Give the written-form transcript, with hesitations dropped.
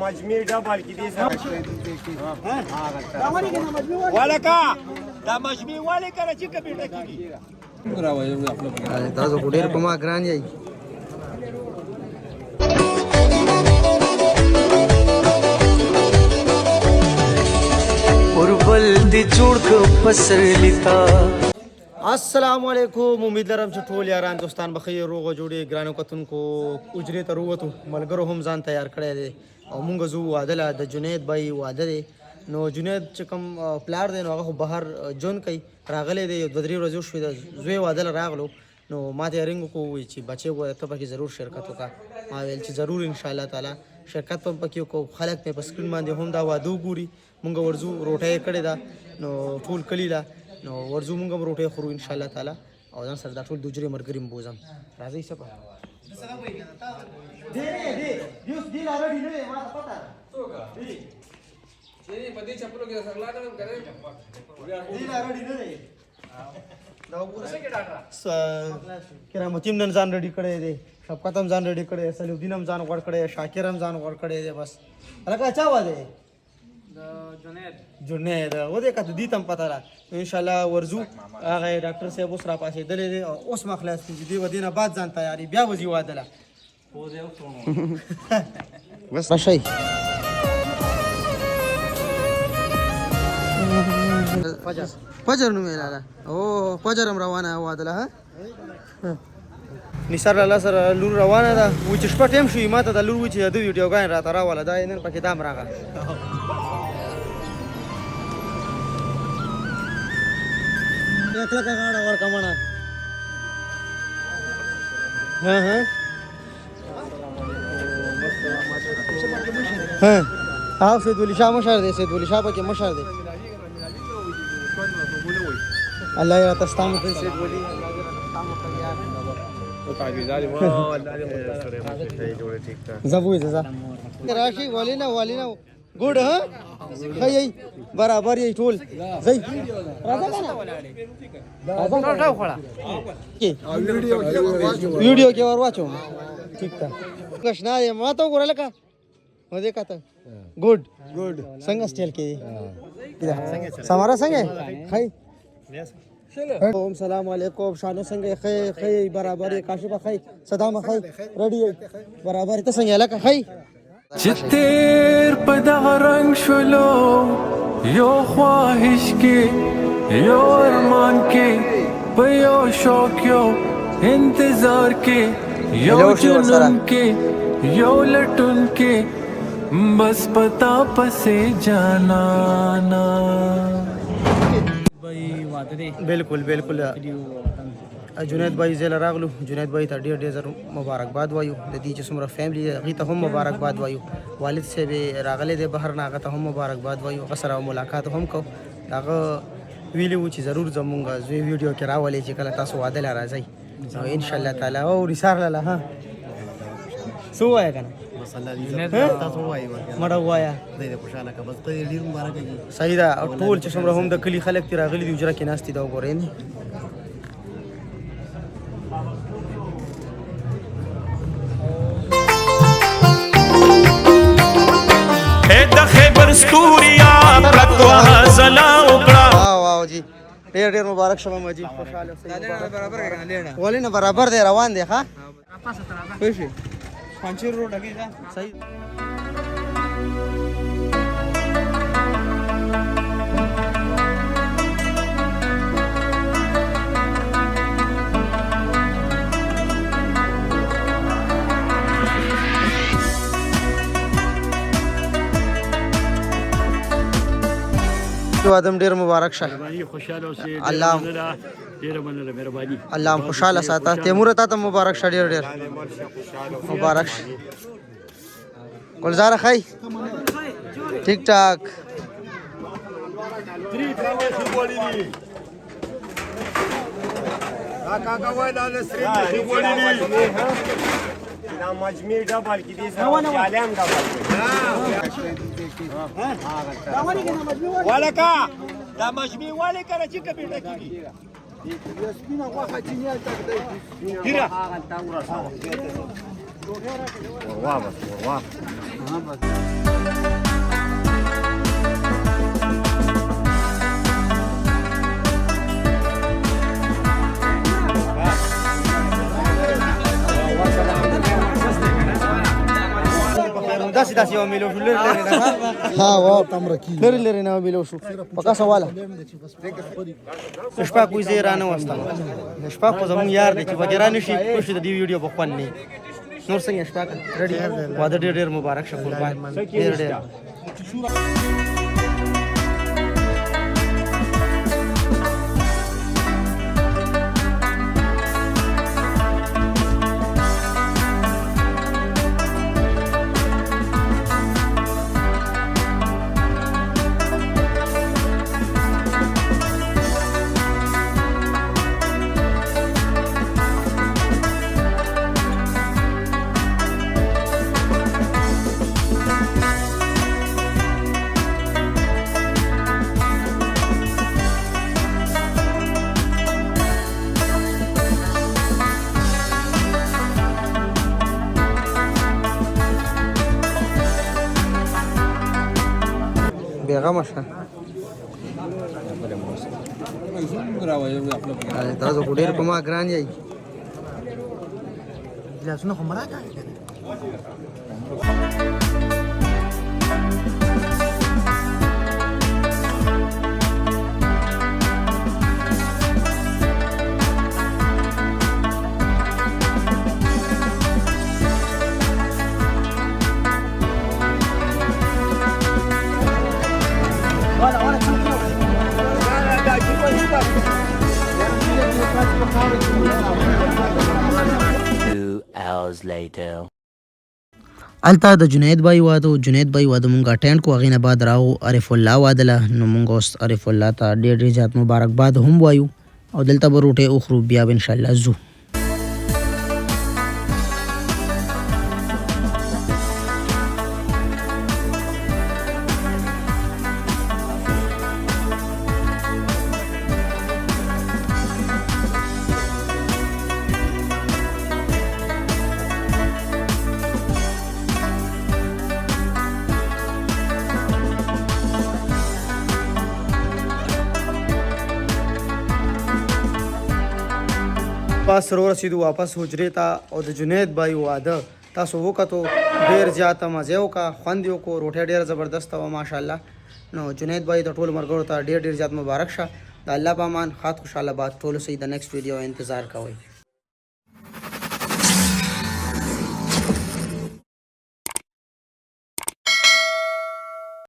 مجموعي ډبل کې دي ولکه دا مجموعي والے کنه چې کبيټه کیږي تاسو ډېر په ما ګران یې اوربل دی جوړ کو پسرلیتا السلام علیکم امید لرم چې ټول یاران دوستان بخیر روغ جوړي ګرانو کتونکو اجرې ته وروتو ملګرو هم ځان تیار کړی دی او مونږ زو واده لا د جنید بای واده دی نو جنید چې کوم پلار دی نو هغه بهر جون کوي راغلی دی یو 2-3 ورځې شوې د زوی واده راغلو نو ما ته رنګ کو وی چې بچي وو ته پکې ضرور شرکت وکړه ما ویل چې ضرور ان شاء الله تعالی شرکت هم پکې کو خلک په سکرین باندې هم دا واده ګوري مونږ ورزو روټه کړی دا نو ټول کلی لا نو ورزو مونږ هم روټه خورو ان شاء الله تعالی او ځان سره دا ټول دوجري مرګري مبوزم راځي څه په دې یوس دی لارډي نه ما پتا څوګه دی چې په دې چپلو کې سره لاګم کرے دی لارډي نه دا وګوره څه کې ډاکټر کرامتیم نن ځان ریډي کړی دی شفقت هم ځان ریډي کړی سلیودین هم ځان غوړ کړی شاکر هم ځان غوړ کړی دی بس هغه چا و دی جنید و دې کته دې تم پتا را ان شاء الله ورزو هغه ډاکټر صاحب اوس را پاسې دلې دی اوس مخلاص کیږي دی ودینه بعد ځان تیاری بیا وځي وادله بس ماشي فجر نو ویلاله او فجر هم روانه وادله ها نثار الله سره لور روانه ده و چې شپه ټیم شو ماته د لور و چې د ویډیو غان راته راواله دا نن پکې دام راغله एकला का गाड़ा और कमाना हां हां हां आप से दुली शाह मशहर दे से दुली शाह के मशहर दे الله يا تستام في سيد ولي زبوي زا راشي ولينا ګوډ ها خي برابر یې ټول زئی راځه کنه راځه خړه ویډیو کې ور واچو ٹھیک تا کښنا یې ما ته ګورل کا و دې کاته ګوډ څنګه سټایل کې سمارا څنګه خي اوم سلام علیکم شانو څنګه خي برابر کاشف خي صدام خي ریډي برابر ته څنګه لکه خي چتیر په دغه رنگ شلو یو خواهش کې یو ارمان کې په یو شوق یو انتظار کې یو جنون کې یو لټون کې بس پتا پسې جانا نا بالکل جنید بھائی زیل راغلو جنید بھائی ته ډېر مبارکباد وایو د دې چې څومره فیملی هغې ته هم مبارکباد وایو والد صاحب راغلی دی بهر نه هغه ته هم مبارکباد وایو هغه سره ملاقات هم کو هغه ویلي وو چې ضرور زمونږ زوی ویډیو کې راولئ چې کله تاسو واده له راځئ او انشاءالله تعالی او رسار لاله ها څه ووایه که نه مړه ووایه صحیح ده ټول چې څومره هم د کلي خلک ترې راغلي دي حجره کې ناستې ده وګورئ ستوریا پرتوا زلا وکړه واو جی ډېر مبارک شوم مجي خوشاله اوسئ برابر غنلینا ولینه برابر دی روان دی ها پاسه ترابه خوشي پنځیر روډ هغه دا صحیح ادم ډیر مبارک شه خوشاله اوسئ الله ډیر مننه مهرباني الله خوشاله ساته تیمور ته مبارک شه ډیر مبارک ګلزار خای ټیک ټاک کاکا وای دا سری وړي دا مجموعي ډبل کې دي جالم ډبل ولکه دا مجموعي والے کنه چې کبيټه کیږي ګیره وروا بس وروا داسې داسې یو میلو شو لري لري نه ها وا لري لري نه میلو شو پکا سواله شپه کوی زه رانه واستم شپه خو زمون یار دی چې وګرا نشي خوشي د دې ویډیو په خوان نه نور څنګه شپه ریډي واده ډېر ډېر مبارک شه قربان ډېر ډېر بیغمه شه تاسو خو ډېر په ما ګران یې ګلاسونه خو مړه کړي الته د جنید بای واده مونږ اټینډ کو غینه بعد راو عارف الله وادله نو مونږ اوس عارف الله ته ډېر ډېر زیات مبارکباد هم وایو او دلته به روټه اخرو بیا ان شاء الله زو واپس رو رسیدو واپس حجرې ته او د جنید بای واده تاسو وکتو ډېر زیاته مزه وکړه خوند یې وکړو روټۍ ډېره زبردسته وه ماشاءالله نو جنید بای د ټولو ملګرو ته ډېر ډېر زیات مبارک شه د الله په امان ښاد خوشحاله باد ټولو صحیح د نیکسټ ویډیو انتظار کوئ